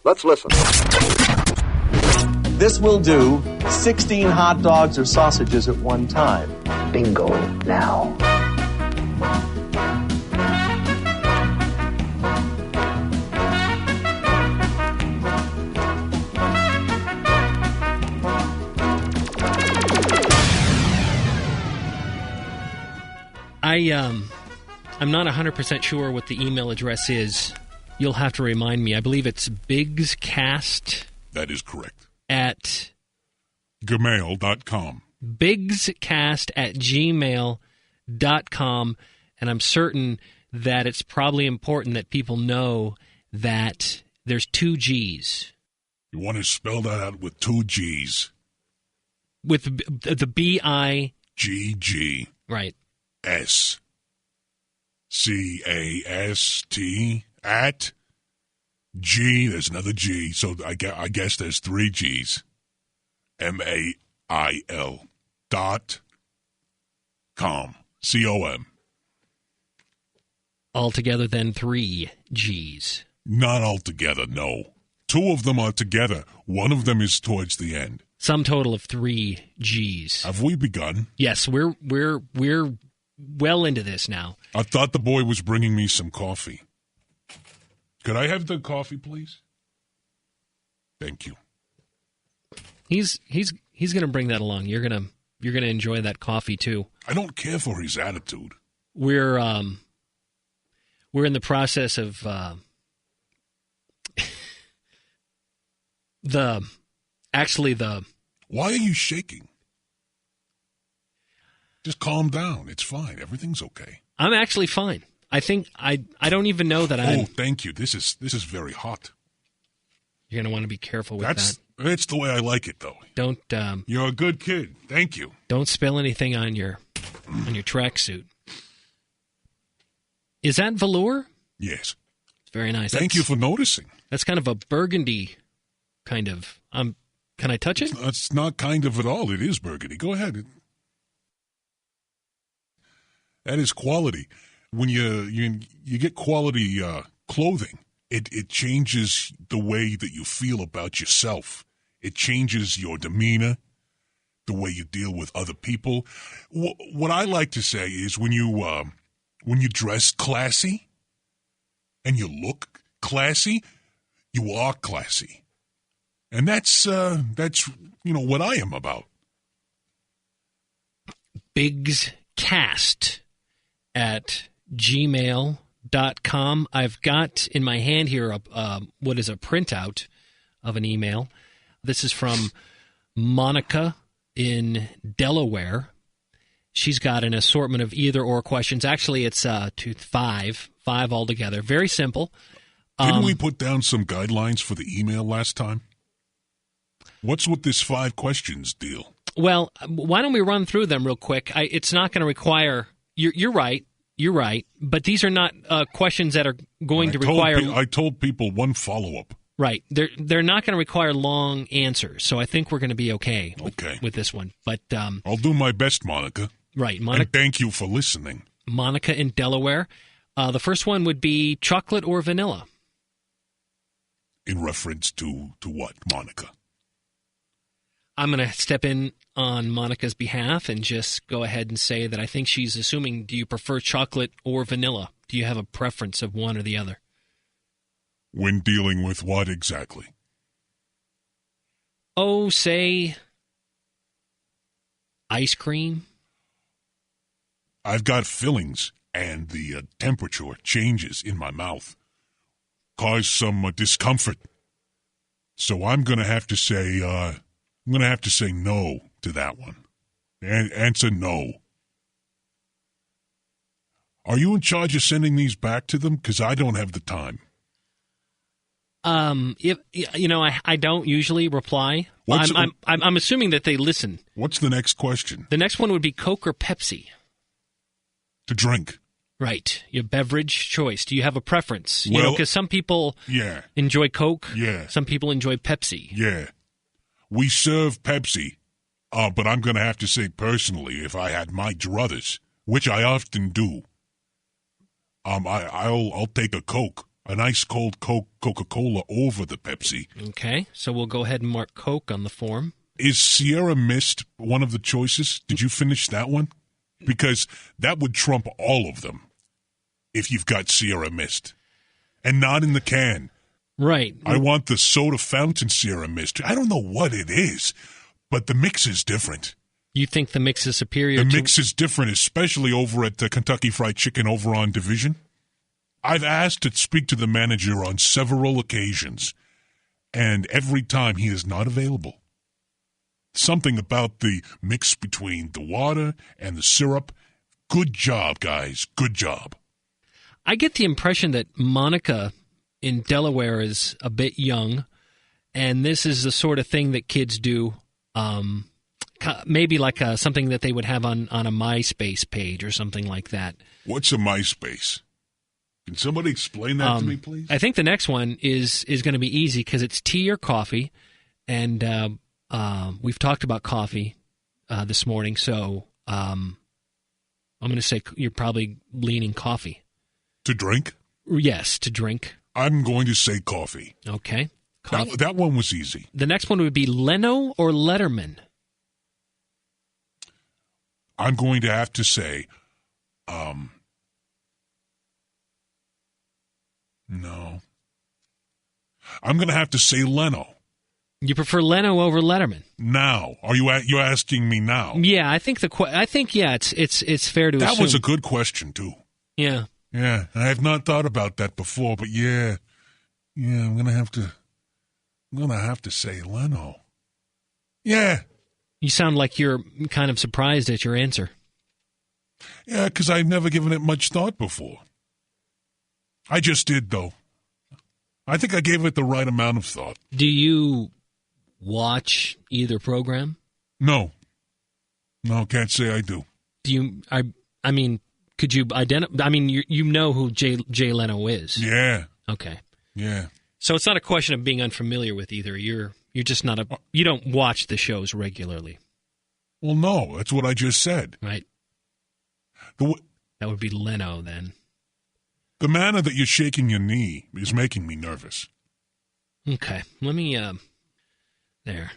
Let's listen. This will do 16 hot dogs or sausages at one time. Bingo now. I'm not 100% sure what the email address is. You'll have to remind me. I believe it's bigscast. That is correct. At gmail.com. bigscast@gmail.com. And I'm certain that it's probably important that people know that there's 2 G's. You want to spell that out with 2 G's. With the B-I... G-G. Right. S-C-A-S-T at G. There's another G, so I guess there's 3 G's. M-A-I-L .com. C-O-M. Altogether, then 3 G's. Not altogether, no. 2 of them are together. 1 of them is towards the end. Some total of 3 G's. Have we begun? Yes, we're well into this now. I thought the boy was bringing me some coffee. Could I have the coffee, please? Thank you. He's going to bring that along. You're going to enjoy that coffee too. I don't care for his attitude. We're in the process of the Why are you shaking? Just calm down. It's fine. Everything's okay. I'm actually fine. I think I don't even know that I'm... Oh, thank you. This is very hot. You're going to want to be careful with that. That's the way I like it, though. Don't... You're a good kid. Thank you. Don't spill anything on your tracksuit. Is that velour? Yes. It's very nice. Thank you for noticing. That's kind of a burgundy kind of... can I touch it? It's not kind of at all. It is burgundy. Go ahead. That is quality. When you get quality clothing, it changes the way that you feel about yourself. It changes your demeanor, the way you deal with other people. What I like to say is when you dress classy and you look classy, you are classy, and that's what I am about. bigscast at gmail.com. I've got in my hand here what is a printout of an email. This is from Monica in Delaware. She's got an assortment of either-or questions. Actually, it's five altogether. Very simple. Didn't we put down some guidelines for the email last time? What's with this 5 questions deal? Well, why don't we run through them real quick? It's not going to require... You're right. But these are not questions that are going to require... I told people 1 follow-up. Right. They're not going to require long answers, so I think we're going to be okay with this one. But I'll do my best, Monica. Right. And thank you for listening. Monica in Delaware. The first one would be chocolate or vanilla? In reference to what, Monica? I'm going to step in on Monica's behalf and just go ahead and say that I think she's assuming, do you prefer chocolate or vanilla? Do you have a preference of one or the other? When dealing with what exactly? Oh, say ice cream. I've got fillings, and the temperature changes in my mouth. Cause some discomfort. So I'm going to have to say, no to that one. And answer no. Are you in charge of sending these back to them? Because I don't have the time. I don't usually reply. I'm assuming that they listen. What's the next question? The next one would be Coke or Pepsi? To drink. Right. Your beverage choice. Do you have a preference? Well, because some people enjoy Coke. Yeah. Some people enjoy Pepsi. Yeah. We serve Pepsi, but I'm going to have to say personally, if I had my druthers, which I often do, I'll take a Coke An ice cold Coca-Cola over the Pepsi. Okay, so we'll go ahead and mark Coke on the form. Is Sierra Mist one of the choices? Did you finish that one? Because that would trump all of them if you've got Sierra Mist. And not in the can. Right. I want the soda fountain Sierra Mist. I don't know what it is, but the mix is different. You think the mix is superior? The mix is different, especially over at Kentucky Fried Chicken over on Division. I've asked to speak to the manager on several occasions, and every time he is not available. Something about the mix between the water and the syrup. Good job, guys. Good job. I get the impression that Monica in Delaware is a bit young, and this is the sort of thing that kids do, maybe like something that they would have on a MySpace page or something like that. What's a MySpace? Can somebody explain that to me, please? I think the next one is going to be easy because it's tea or coffee, and we've talked about coffee this morning, so I'm going to say you're probably leaning coffee. To drink? Yes, to drink. I'm going to say coffee. Okay. That one was easy. The next one would be Leno or Letterman? I'm going to have to say, no. I'm going to have to say Leno. You prefer Leno over Letterman? Now, you're asking me now? Yeah, I think it's fair to assume. That was a good question too. Yeah. Yeah, I have not thought about that before, but yeah, I'm gonna have to say Leno. Yeah. You sound like you're kind of surprised at your answer. Yeah, because I've never given it much thought before. I just did, though. I think I gave it the right amount of thought. Do you watch either program? No, can't say I do. Do you? I mean. Could you identify? I mean, you know who Jay Leno is. Yeah. Okay. Yeah. So it's not a question of being unfamiliar with either. You're just not you don't watch the shows regularly. Well, no, that's what I just said. Right. That would be Leno then. The manner that you're shaking your knee is making me nervous. Okay. Let me there.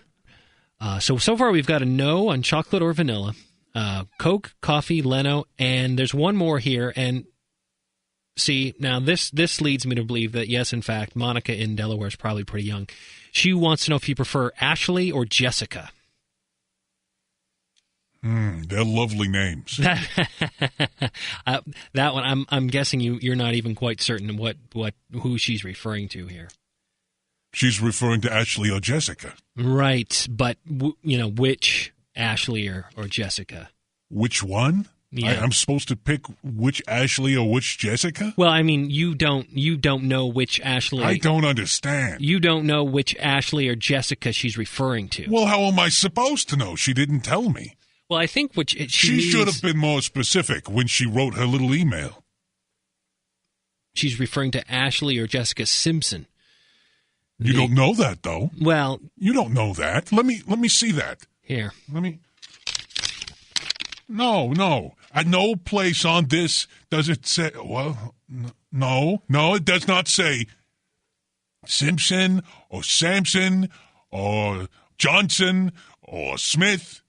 So far we've got a no on chocolate or vanilla. Coke, coffee, Leno, and there's one more here. And see, now this leads me to believe that, yes, in fact, Monica in Delaware is probably pretty young. She wants to know if you prefer Ashley or Jessica. They're lovely names. That one, I'm guessing you're not even quite certain who she's referring to here. She's referring to Ashley or Jessica. Right, but which Ashley or Jessica? Which one? Yeah. I'm supposed to pick which Ashley or which Jessica? Well, I mean, you don't know which Ashley. I don't understand. You don't know which Ashley or Jessica she's referring to. Well, how am I supposed to know? She didn't tell me. Well, I think she should have been more specific when she wrote her little email. She's referring to Ashley or Jessica Simpson. You don't know that, though. Well, you don't know that. Let me see that. Here. No. At no place on this does it say, well, no, it does not say Simpson or Sampson or Johnson or Smith.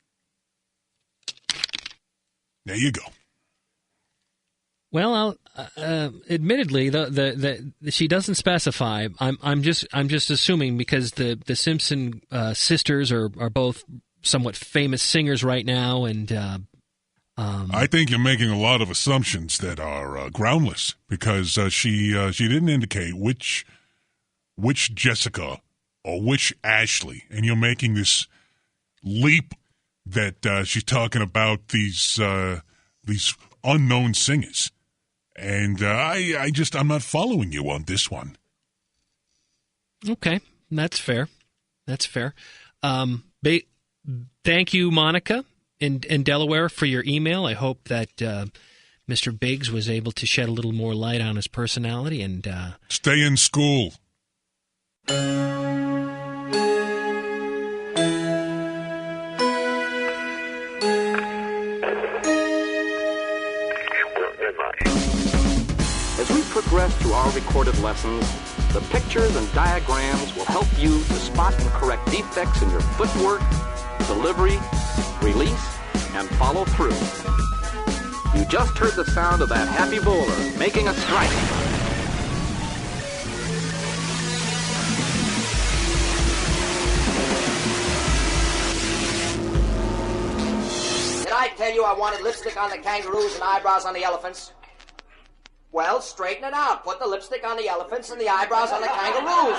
There you go. Well, admittedly, she doesn't specify. I'm just assuming because the Simpson sisters are both somewhat famous singers right now, and I think you're making a lot of assumptions that are groundless because she didn't indicate which Jessica or which Ashley, and you're making this leap that she's talking about these unknown singers, and I'm not following you on this one. Okay, that's fair. Thank you, Monica, in Delaware, for your email. I hope that Mr. Biggs was able to shed a little more light on his personality and stay in school. As we progress through our recorded lessons, the pictures and diagrams will help you to spot and correct defects in your footwork, delivery, release, and follow through. You just heard the sound of that happy bowler making a strike. Did I tell you I wanted lipstick on the kangaroos and eyebrows on the elephants? Well, straighten it out. Put the lipstick on the elephants and the eyebrows on the kangaroos.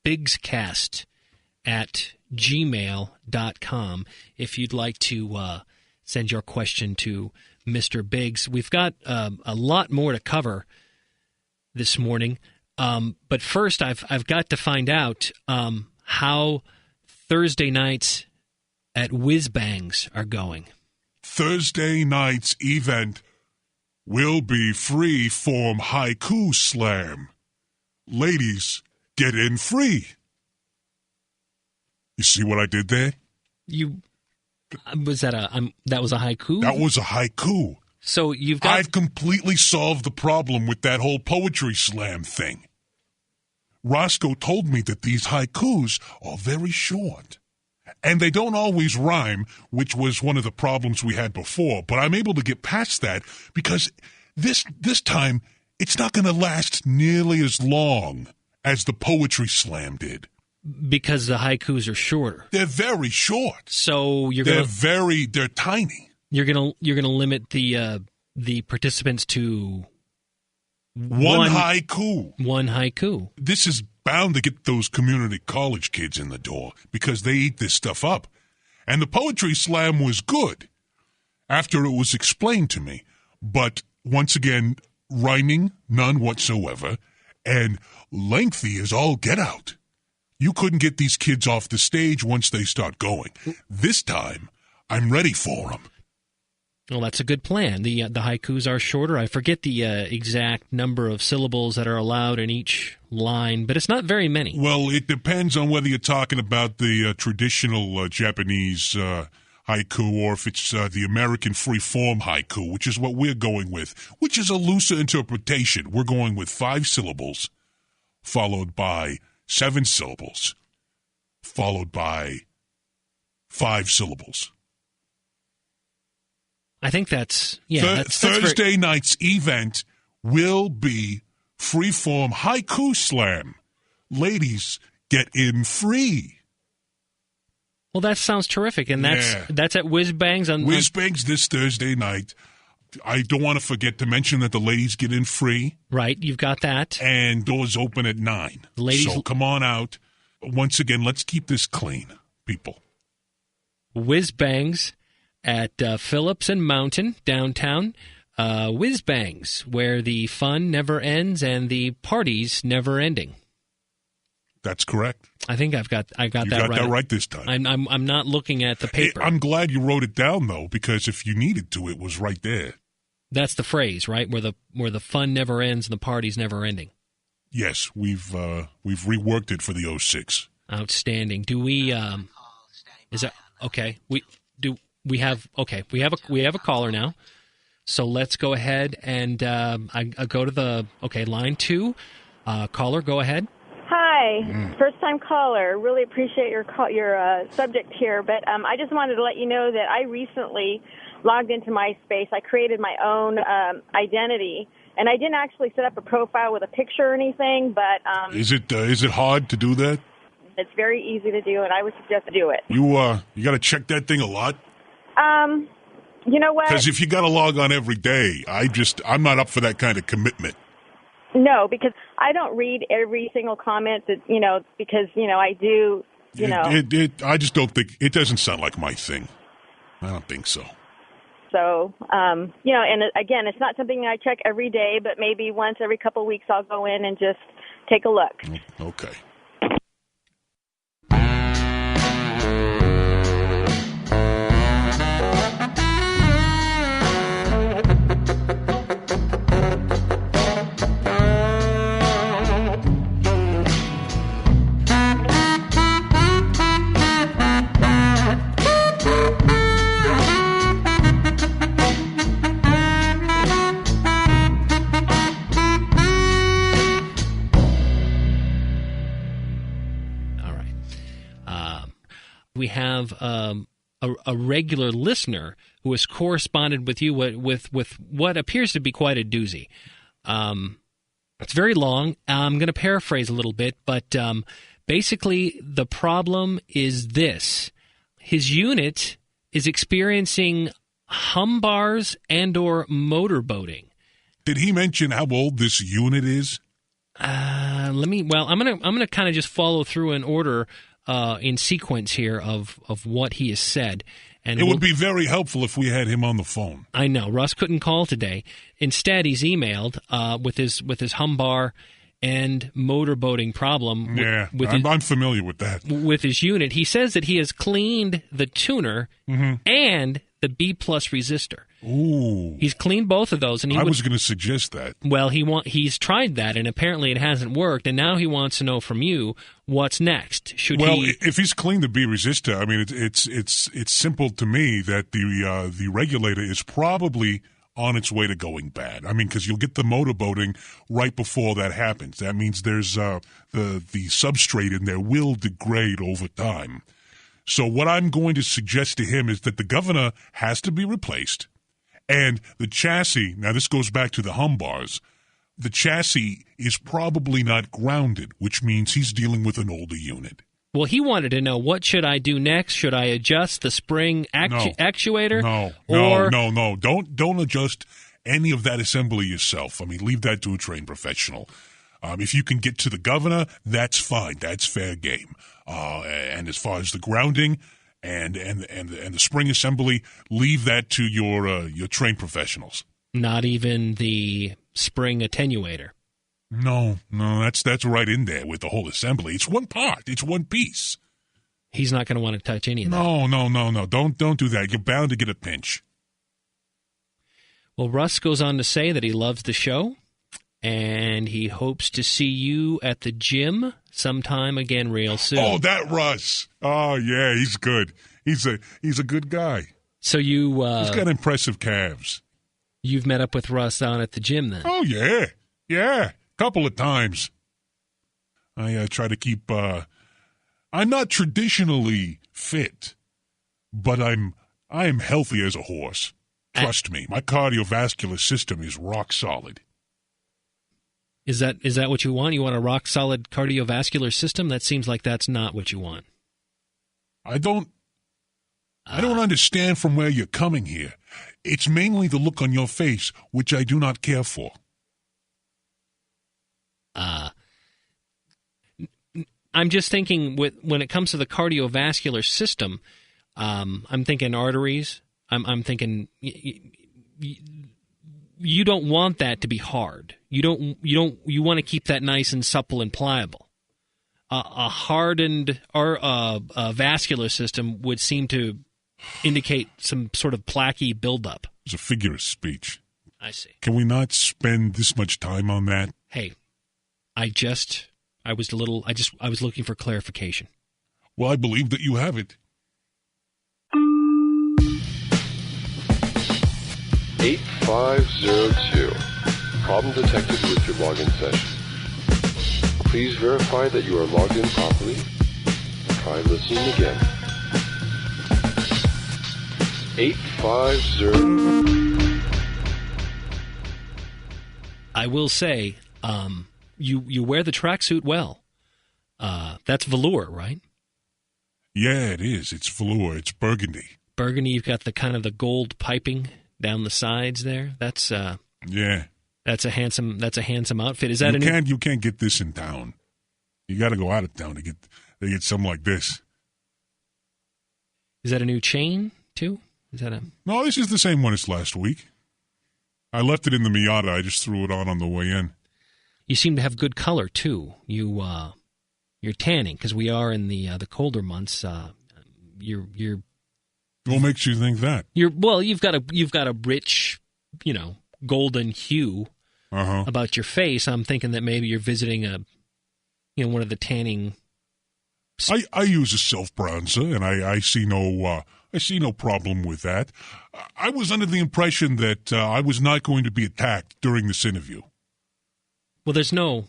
bigscast@gmail.com if you'd like to send your question to Mr. Biggs. We've got a lot more to cover this morning, but first I've got to find out how Thursday nights at Whiz Bangs are going. Thursday night's event will be free form haiku slam. Ladies, get in free. You see what I did there? Was that that was a haiku? That was a haiku. So I've completely solved the problem with that whole poetry slam thing. Roscoe told me that these haikus are very short. And they don't always rhyme, which was one of the problems we had before. But I'm able to get past that because this time it's not going to last nearly as long as the poetry slam did. Because the haikus are shorter. They're very short. So they're tiny. You're gonna limit the participants to one haiku. One haiku. This is bound to get those community college kids in the door because they eat this stuff up. And the poetry slam was good after it was explained to me. But once again, rhyming, none whatsoever, and lengthy as all get out. You couldn't get these kids off the stage once they start going. This time, I'm ready for them. Well, that's a good plan. The haikus are shorter. I forget the exact number of syllables that are allowed in each line, but it's not very many. Well, it depends on whether you're talking about the traditional Japanese haiku or if it's the American free-form haiku, which is what we're going with, which is a looser interpretation. We're going with 5 syllables, followed by 7 syllables, followed by 5 syllables. I think that's Thursday night's event will be freeform haiku slam. Ladies, get in free. Well, that sounds terrific, and that's at Whiz Bangs on Whiz Bangs this Thursday night. I don't want to forget to mention that the ladies get in free. Right, you've got that. And doors open at 9. Ladies, so come on out. Once again, let's keep this clean, people. Whiz Bangs at Phillips and Mountain, downtown. Whiz Bangs, where the fun never ends and the parties never ending. That's correct. I think I got that right. You got that right this time. I'm not looking at the paper. I'm glad you wrote it down though, because if you needed to, it was right there. That's the phrase, right? Where the fun never ends and the party's never ending. Yes, we've reworked it for the 06. Outstanding. Do we? Is that okay? We have a caller now. So let's go ahead and I go to the line 2. Caller, go ahead. Hi, first-time caller. Really appreciate your subject here, but I just wanted to let you know that I recently logged into MySpace. I created my own identity, and I didn't actually set up a profile with a picture or anything. But is it hard to do that? It's very easy to do, and I would suggest to do it. You got to check that thing a lot. You know what? Because if you got to log on every day, I'm not up for that kind of commitment. No, because I don't read every single comment that, because, I do, I just don't think, it doesn't sound like my thing. I don't think so. So, and again, it's not something I check every day, but maybe once every couple of weeks I'll go in and just take a look. Okay. We have a regular listener who has corresponded with you with what appears to be quite a doozy. It's very long. I'm going to paraphrase a little bit, but basically the problem is this. His unit is experiencing hum bars and or motorboating. Did he mention how old this unit is? I'm gonna kind of just follow through in order in sequence here of what he has said. And it would be very helpful if we had him on the phone. I know Russ couldn't call today. Instead, he's emailed with his hum bar and motorboating problem. I'm familiar with that. With his unit, he says that he has cleaned the tuner and the B plus resistor. Ooh, he's cleaned both of those, and I was going to suggest that. Well, he's tried that, and apparently it hasn't worked. And now he wants to know from you what's next. If he's cleaned the B resistor, I mean it's simple to me that the regulator is probably on its way to going bad. I mean, because you'll get the motorboating right before that happens. That means there's the substrate in there will degrade over time. So what I'm going to suggest to him is that the governor has to be replaced. And the chassis, now this goes back to the hum bars, the chassis is probably not grounded, which means he's dealing with an older unit. Well, he wanted to know, what should I do next? Should I adjust the spring actuator? No. Don't adjust any of that assembly yourself. I mean, leave that to a trained professional. If you can get to the governor, that's fine. That's fair game. And as far as the grounding and the spring assembly, leave that to your trained professionals. Not even the spring attenuator. No, that's right in there with the whole assembly. It's one part. It's one piece. He's not going to want to touch any of that. No. Don't do that. You're bound to get a pinch. Well, Russ goes on to say that he loves the show, and he hopes to see you at the gym sometime again real soon. Oh, that Russ. Oh, yeah, he's good. He's a good guy. So he's got impressive calves. You've met up with Russ down at the gym then? Oh, yeah. Couple of times. I try to keep. I'm not traditionally fit, but I am healthy as a horse. Trust me, my cardiovascular system is rock solid. Is that what you want? You want a rock solid cardiovascular system? That seems like that's not what you want. I don't understand from where you're coming here. It's mainly the look on your face, which I do not care for. I'm just thinking when it comes to the cardiovascular system, I'm thinking arteries. I'm thinking you don't want that to be hard. You want to keep that nice and supple and pliable. A hardened vascular system would seem to indicate some sort of plaquey buildup. It's a figure of speech. I see. Can we not spend this much time on that? Hey, I was looking for clarification. Well, I believe that you have it. 8502. Problem detected with your login session. Please verify that you are logged in properly. Try listening again. 850. I will say, you wear the tracksuit well. That's velour, right? Yeah, it is. It's velour. It's burgundy. Burgundy. You've got the kind of the gold piping down the sides there. That's yeah. That's a handsome outfit. Is that you can't get this in town. You got to go out of town to get something like this. Is that a new chain too? No, this is the same one as last week. I left it in the Miata. I just threw it on the way in. You seem to have good color too. You're tanning because we are in the colder months. You're. What makes you think that? You've got a rich, golden hue about your face. I'm thinking that maybe you're visiting one of the tanning. I use a self bronzer, and I see no problem with that. I was under the impression that I was not going to be attacked during this interview. Well, there's no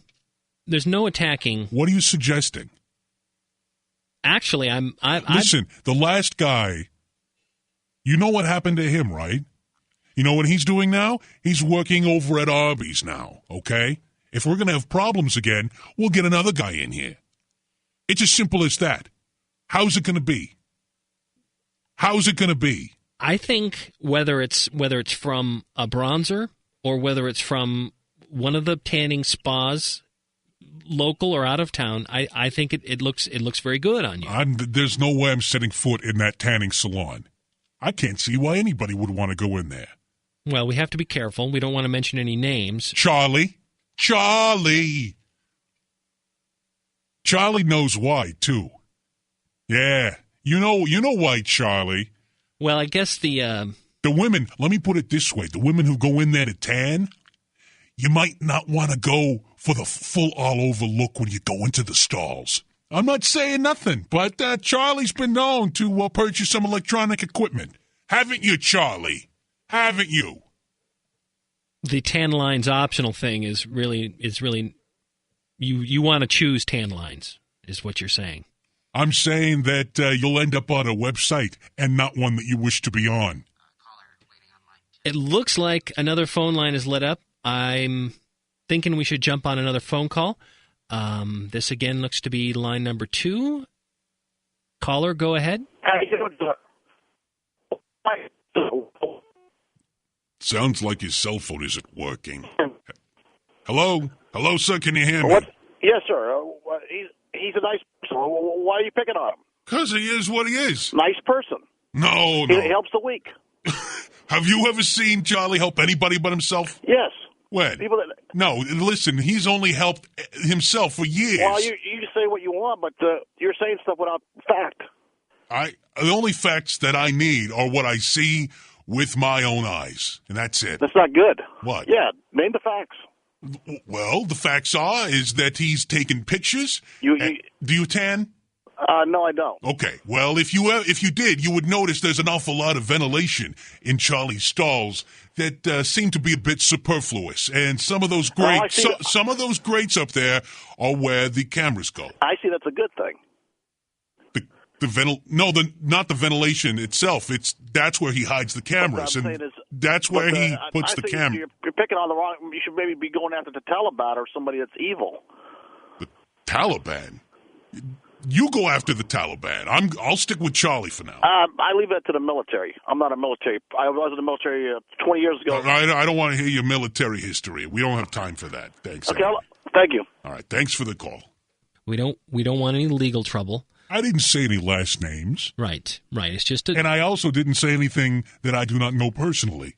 attacking. What are you suggesting? Actually, Listen, the last guy, you know what happened to him, right? You know what he's doing now? He's working over at Arby's now, okay? If we're going to have problems again, we'll get another guy in here. It's as simple as that. How's it going to be? How's it going to be? I think whether it's from a bronzer or whether it's from one of the tanning spas, local or out of town, I think it looks very good on you. There's no way I'm setting foot in that tanning salon. I can't see why anybody would want to go in there. Well, we have to be careful. We don't want to mention any names. Charlie knows why, too. Yeah, you know why, Charlie. Well, I guess the women, let me put it this way, the women who go in there to tan, you might not want to go for the full all-over look when you go into the stalls. I'm not saying nothing, but Charlie's been known to purchase some electronic equipment. Haven't you, Charlie? Haven't you? The tan lines optional thing is really you want to choose tan lines, is what you're saying. I'm saying that you'll end up on a website and not one that you wish to be on. It looks like another phone line is lit up. I'm thinking we should jump on another phone call. This again looks to be line number 2. Caller, go ahead. Sounds like his cell phone isn't working. Hello, sir. Can you hear me? What? Yes, sir. He's a nice person. Why are you picking on him? Because he is what he is. Nice person. No. He helps the weak. Have you ever seen Charlie help anybody but himself? Yes. When? People that. No, listen. He's only helped himself for years. Well, you say what you want, but you're saying stuff without fact. The only facts that I need are what I see with my own eyes, and that's it. That's not good. What? Yeah, name the facts. Well, the facts is that he's taken pictures. Do you tan? No, I don't. Okay. Well, if you did, you would notice there's an awful lot of ventilation in Charlie's stalls that seem to be a bit superfluous. And some of those grates, some of those grates up there are where the cameras go. I see. That's a good thing. Not the ventilation itself. That's where he hides the cameras, and that's where he puts the camera. You're picking on the wrong. You should maybe be going after the Taliban or somebody that's evil. The Taliban. You go after the Taliban. I'll stick with Charlie for now. I leave that to the military. I'm not a military. I was in the military 20 years ago. I don't want to hear your military history. We don't have time for that. Thanks. Okay. Thank you. All right. Thanks for the call. We don't want any legal trouble. I didn't say any last names. Right. It's just and I also didn't say anything that I do not know personally.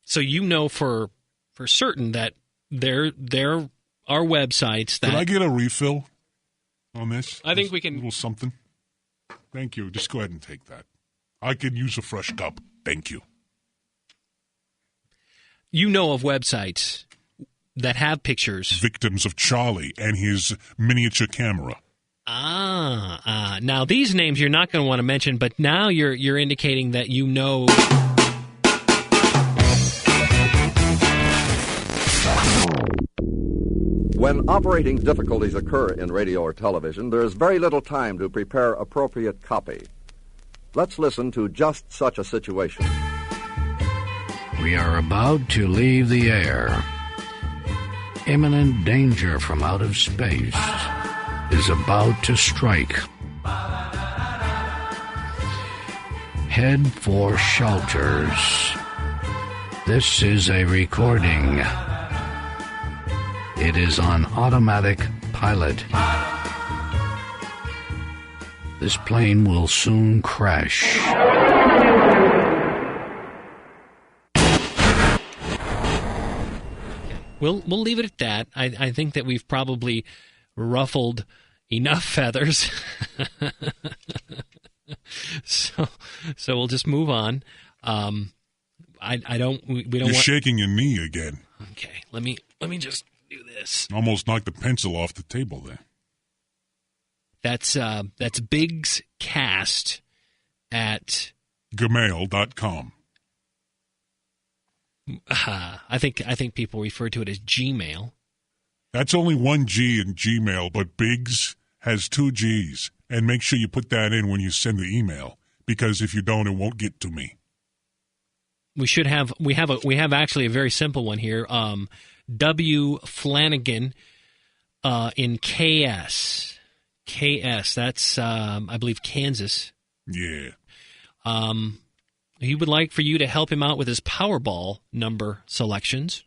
So you know for certain that there are websites that... Can I get a refill on this? I think we can... A little something? Thank you. Just go ahead and take that. I could use a fresh cup. Thank you. You know of websites that have pictures... Victims of Charlie and his miniature camera. Now these names you're not going to want to mention, but now you're indicating that you know. When operating difficulties occur in radio or television, there is very little time to prepare appropriate copy. Let's listen to just such a situation. We are about to leave the air. Imminent danger from out of space is about to strike. Head for shelters. This is a recording. It is on automatic pilot. This plane will soon crash. We'll leave it at that. I think that we've probably ruffled enough feathers. so we'll just move on. You're shaking your knee again. Okay, let me just do this. Almost knocked the pencil off the table there. That's Biggs Cast at gmail.com. I think people refer to it as Gmail. That's only one G in Gmail, but Biggs has 2 G's, and make sure you put that in when you send the email, because if you don't, it won't get to me. We have actually a very simple one here. W. Flanagan in KS. KS, that's, I believe, Kansas. Yeah. He would like for you to help him out with his Powerball number selections.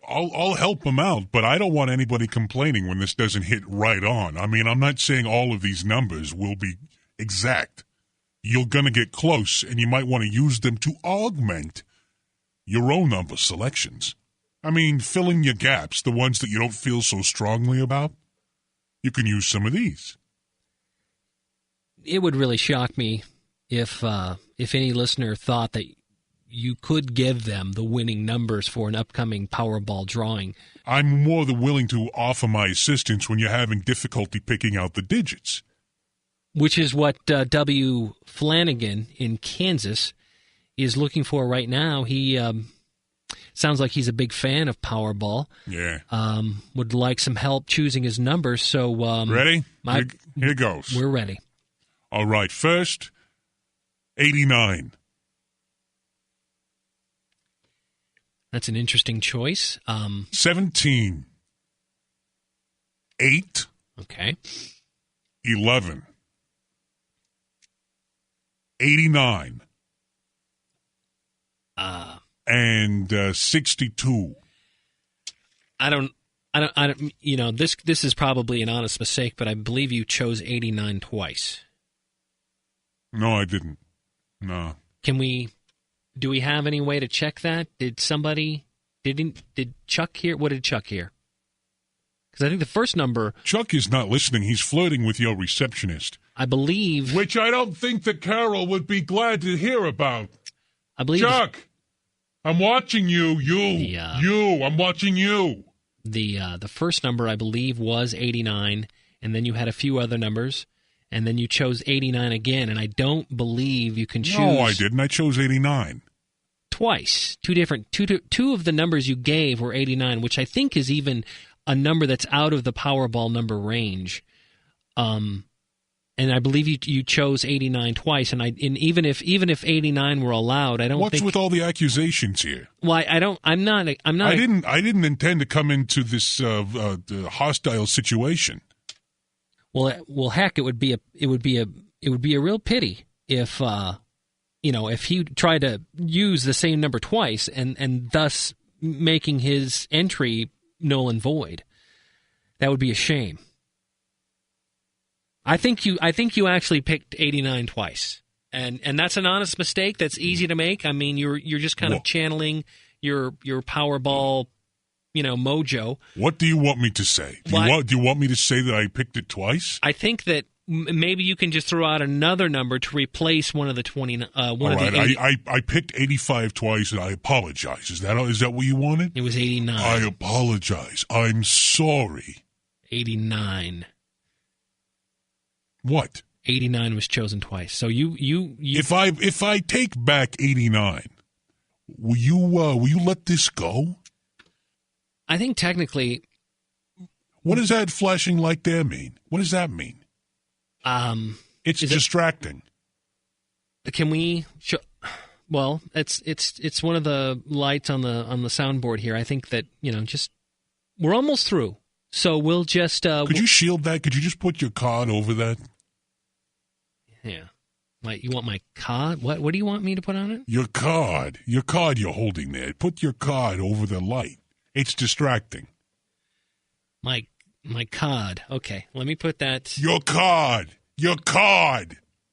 I'll help him out, but I don't want anybody complaining when this doesn't hit right on. I mean, I'm not saying all of these numbers will be exact. You're going to get close, and you might want to use them to augment your own number selections. I mean, fill in your gaps, the ones that you don't feel so strongly about. You can use some of these. It would really shock me if any listener thought that you could give them the winning numbers for an upcoming Powerball drawing. I'm more than willing to offer my assistance when you're having difficulty picking out the digits. Which is what W. Flanagan in Kansas is looking for right now. He sounds like he's a big fan of Powerball. Yeah. Would like some help choosing his numbers. So ready? Here goes. We're ready. All right. First, 89. That's an interesting choice. 17. 8. Okay. 11. 89. And 62. I don't. You know, this is probably an honest mistake, but I believe you chose 89 twice. No, I didn't. No. Do we have any way to check that? Did Chuck hear? What did Chuck hear? Because I think the first number... Chuck is not listening. He's flirting with your receptionist. I believe... Which I don't think that Carol would be glad to hear about. I believe... Chuck, I'm watching you. I'm watching you. The first number, I believe, was 89, and then you had a few other numbers, and then you chose 89 again, and I don't believe you can choose... No, I didn't. I chose 89. Twice. Two of the numbers you gave were 89, which I think is even a number that's out of the Powerball number range. And I believe you chose 89 twice, and even if 89 were allowed, I don't think... What's with all the accusations here? Well, I'm not... I didn't intend to come into this hostile situation. Well, heck, it would be a real pity if if he tried to use the same number twice and thus making his entry null and void. That would be a shame. I think you actually picked 89 twice, and that's an honest mistake. That's easy to make. I mean, you're just kind of channeling your Powerball, mojo. What do you want me to say? Do you want me to say that I picked it twice? I think that maybe you can just throw out another number to replace one of the 20. All right, I picked 85 twice, and I apologize. Is that what you wanted? It was 89. I apologize. I'm sorry. 89. What? 89 was chosen twice. So you. If I take back 89, will you let this go? I think technically. What does that flashing light there mean? What does that mean? It's distracting. Can we? Well, it's one of the lights on the soundboard here. I think that just we're almost through. So we'll just. Could you shield that? Could you just put your card over that? Yeah. You want my card? What do you want me to put on it? Your card you're holding there. Put your card over the light. It's distracting. My card. Okay, let me put that. Your card.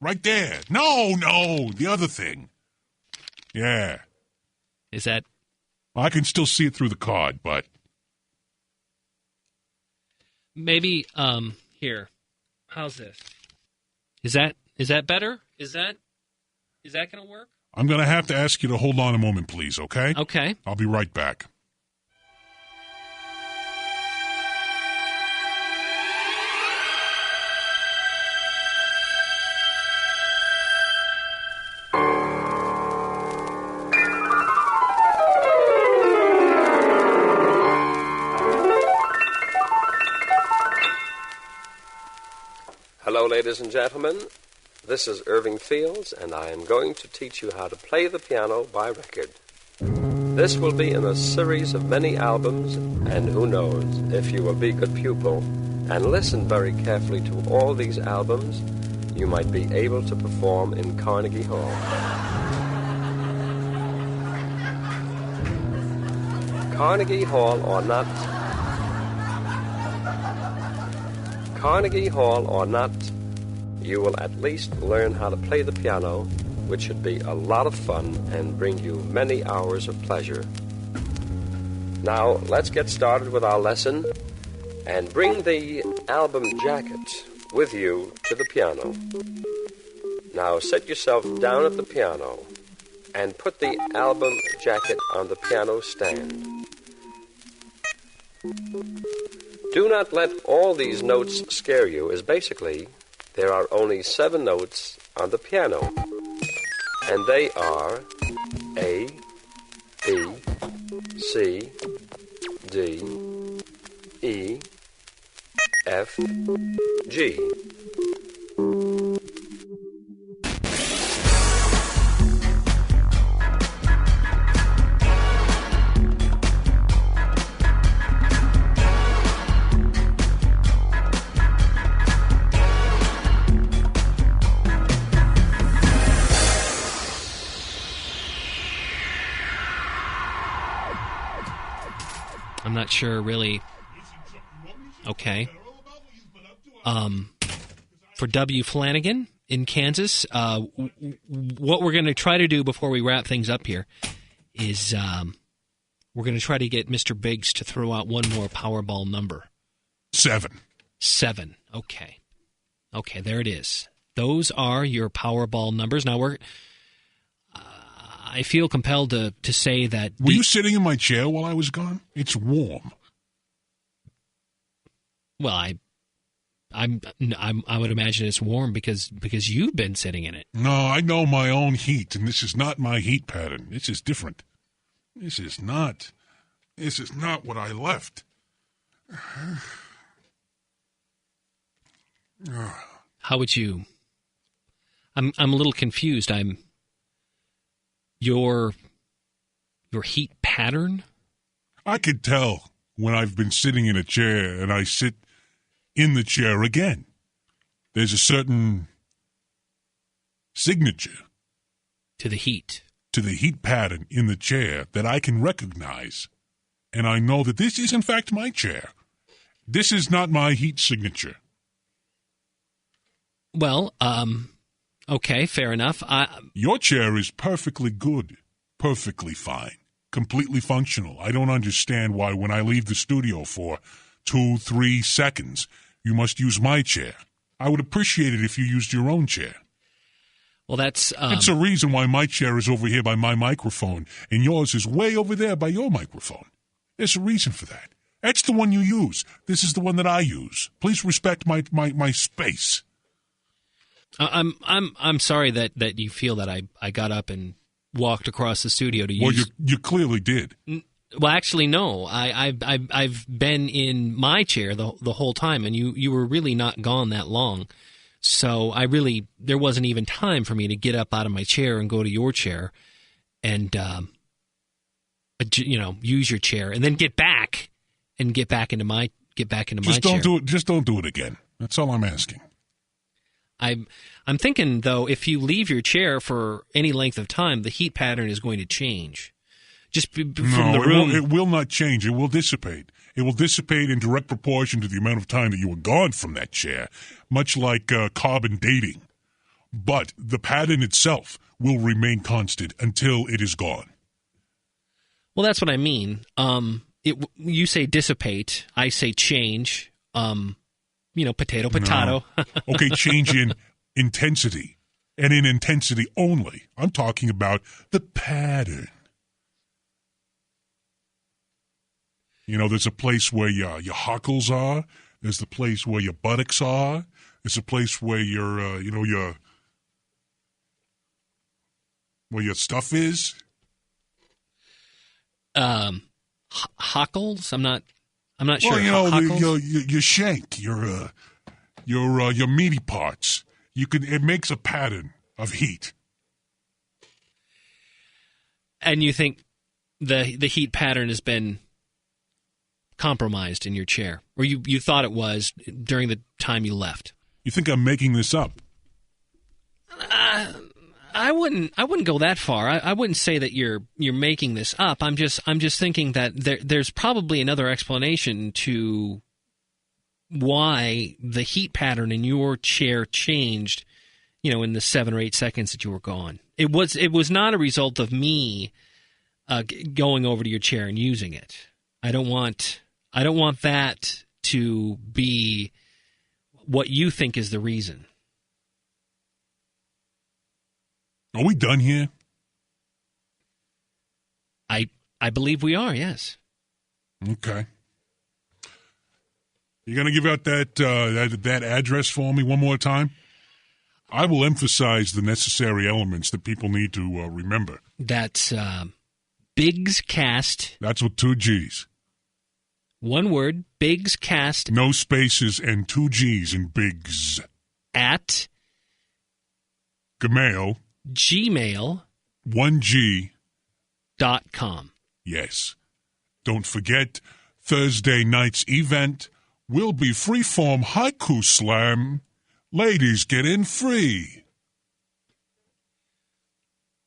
Right there. No, the other thing. Yeah. Is that? I can still see it through the card, but. Maybe, here. How's this? Is that better? Is that going to work? I'm going to have to ask you to hold on a moment, please, okay? Okay. I'll be right back. Hello, ladies and gentlemen. This is Irving Fields, and I am going to teach you how to play the piano by record. This will be in a series of many albums, and who knows, if you will be a good pupil and listen very carefully to all these albums, you might be able to perform in Carnegie Hall. Carnegie Hall or not, you will at least learn how to play the piano, which should be a lot of fun and bring you many hours of pleasure. Now, let's get started with our lesson, and bring the album jacket with you to the piano. Now, set yourself down at the piano and put the album jacket on the piano stand. Do not let all these notes scare you, as basically there are only 7 notes on the piano, and they are A, B, C, D, E, F, G. I'm not sure, really. Okay. For W. Flanagan in Kansas, what we're going to try to do before we wrap things up here is we're going to try to get Mr. Biggs to throw out one more Powerball number. 7. 7. Okay. Okay, there it is. Those are your Powerball numbers. Now, I feel compelled to say that... Were you sitting in my chair while I was gone? It's warm. Well, I would imagine it's warm because you've been sitting in it. No, I know my own heat, and this is not my heat pattern. This is different. This is not what I left. How would you... I'm a little confused. Your heat pattern? I could tell when I've been sitting in a chair and I sit in the chair again. There's a certain signature to the heat pattern in the chair that I can recognize, and I know that this is in fact my chair. This is not my heat signature. Well, okay, fair enough. Your chair is perfectly good, perfectly fine, completely functional. I don't understand why when I leave the studio for 2-3 seconds, you must use my chair. I would appreciate it if you used your own chair. Well, that's a reason why my chair is over here by my microphone and yours is way over there by your microphone. There's a reason for that. That's the one you use. This is the one that I use. Please respect my space. I'm sorry that you feel that I got up and walked across the studio to use. Well, you clearly did. Well, actually, no. I've been in my chair the whole time, and you were really not gone that long. So there wasn't even time for me to get up out of my chair and go to your chair, and use your chair, and then get back into my chair. Just don't do it again. That's all I'm asking. I'm thinking, though, if you leave your chair for any length of time, the heat pattern is going to change. Just from the room. It will not change. It will dissipate. It will dissipate in direct proportion to the amount of time that you were gone from that chair, much like carbon dating. But the pattern itself will remain constant until it is gone. Well, that's what I mean. You say dissipate. I say change. Potato. No. Okay, change in intensity, and in intensity only. I'm talking about the pattern. There's a place where your huckles are. There's the place where your buttocks are. There's a place where where your stuff is. Huckles? I'm not sure. Well, your shank, your your meaty parts. It makes a pattern of heat. And you think the heat pattern has been compromised in your chair, or you thought it was during the time you left? You think I'm making this up? I wouldn't go that far. I wouldn't say that you're making this up. I'm just thinking that there's probably another explanation to why the heat pattern in your chair changed, in the 7 or 8 seconds that you were gone. It was not a result of me going over to your chair and using it. I don't want that to be what you think is the reason. Are we done here? I believe we are, yes. Okay. You going to give out that address for me one more time? I will emphasize the necessary elements that people need to remember. That's Biggs Cast. That's with 2 G's. One word, Biggs Cast. No spaces and 2 G's in Biggs. At Gmail. 1G.com. Yes. Don't forget, Thursday night's event will be freeform haiku slam. Ladies, get in free.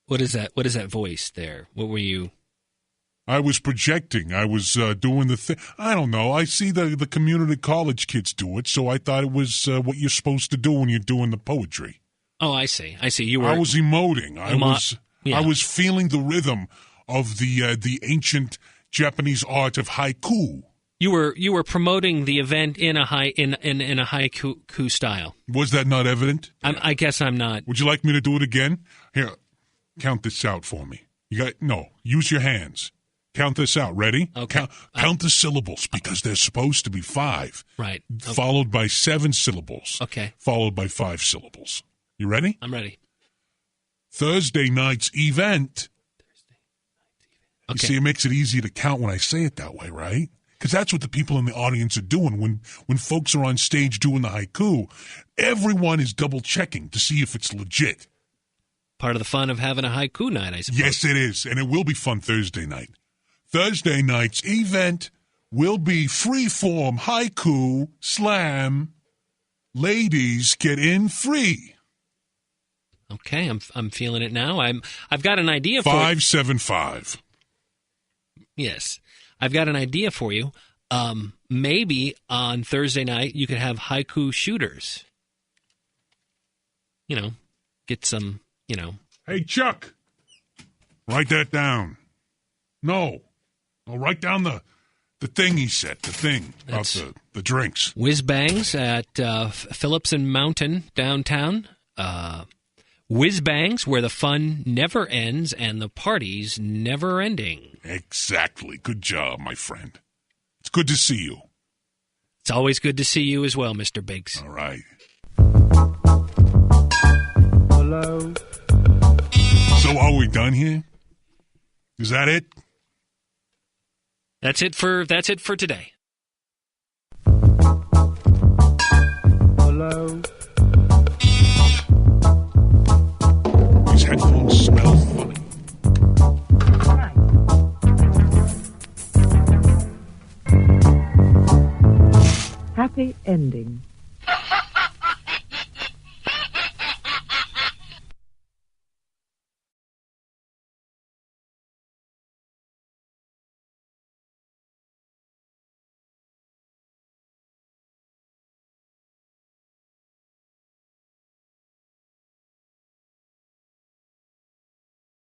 What is that? What is that voice there? What were you? I was projecting. I was doing the thing. I don't know. I see the community college kids do it, so I thought it was what you're supposed to do when you're doing the poetry. Oh, I see. You were. I was emoting. I was feeling the rhythm of the ancient Japanese art of haiku. You were promoting the event in a haiku style. Was that not evident? I guess I'm not. Would you like me to do it again? Here, count this out for me. Use your hands. Count this out. Ready? Okay. Count the syllables because there's supposed to be 5. Right. Okay. Followed by 7 syllables. Okay. Followed by 5 syllables. You ready? I'm ready. Thursday night's event. Okay. You see, it makes it easy to count when I say it that way, right? Because that's what the people in the audience are doing. When folks are on stage doing the haiku, everyone is double-checking to see if it's legit. Part of the fun of having a haiku night, I suppose. Yes, it is, and it will be fun Thursday night. Thursday night's event will be freeform haiku slam. Ladies, get in free. Okay, I'm feeling it now. I've got an idea for 575. Yes. I've got an idea for you. Maybe on Thursday night you could have haiku shooters. Get some, Hey, Chuck, write that down. No, write down the thing he said, the thing about the drinks. Whiz Bangs at Phillips and Mountain downtown. Whiz Bangs, where the fun never ends and the party's never ending. Exactly. Good job, my friend. It's good to see you. It's always good to see you as well, Mr. Biggs. All right. Hello. So are we done here? Is that it? That's it for today. Hello.